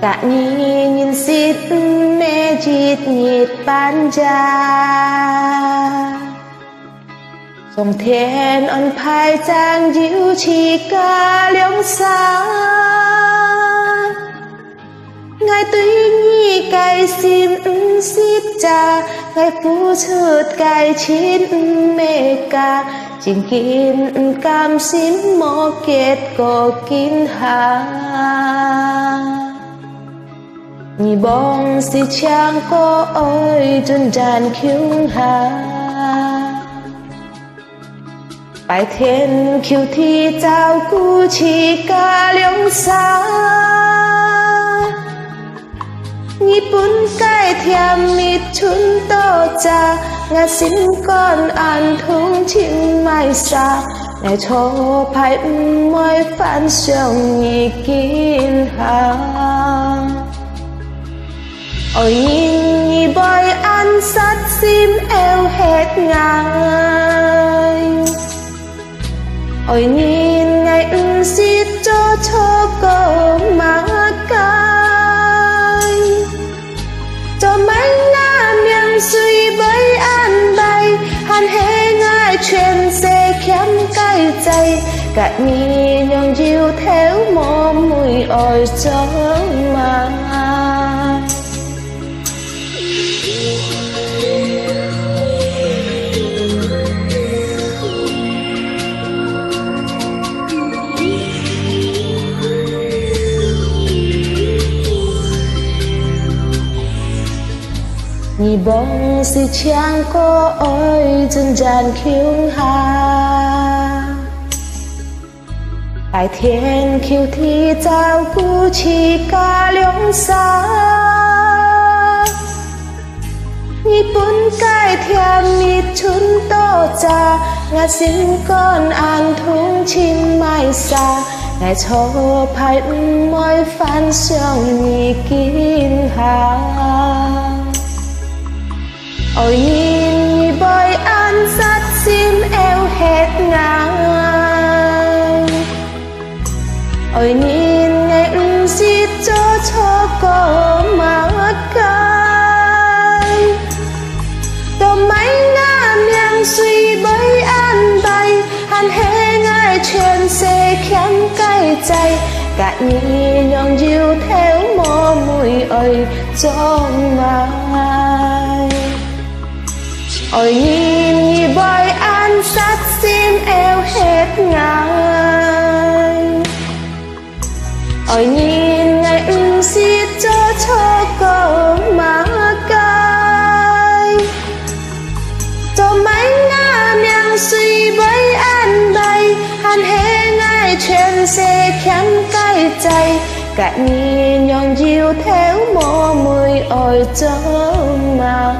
cả nhìn xít mẹ chít nhịt ban gia dòng thiên ân phai giang diệu chỉ ca liễu xa ngài tuy nhi cài sim xít cha ngài phú chợt cài chín mẹ ca chính kín cam xin mô kết cổ kín hà nhị bông si chang cô ơi chân tràn khiêu hà bài thiên khiêu thi trao cu chỉ ca liễu xa nhị bún cái thiam mít chun to cha ngà xin con ăn thung chim mai xa ngày cho phải mới phản sông nhị kín hà ôi nhị boy ăn sát sim eo hết ngang ôi nhìn ngày xít cho cô má cay cho mấy nga miệng suy với ăn bay hàn hê ngài chuyện xe kém cay chay cả nhị nhong chiều theo mô mùi ôi gió mà nhị bông si chang cô ơi chân tràn khiêu hà bài thiên khiêu thi trao cu chỉ ca liễu xa nhị bún cái thiam mít chun to cha ngà xin con ăn thung chim mai xa ngày cho phải mới phản sông nhị kín hà ôi nhìn nhị boy ăn sát sim eo hết ngang ôi nhìn ngày xít cho cô má cay tô mấy nga miệng suy với ăn bay hàn hê ngài chuyện xe kém cay chay cả nhị nhong diệu theo mô mùi ơi cho mai ôi nhìn nhị boy ăn sát sim eo hết ngang ôi nhìn ngày xít cho cô má cay cho mấy nga miệng suy với ăn bay hàn hê ngài chuyện xe kém cay chay cả nhị nhong diệu theo mô mùi ôi gió mà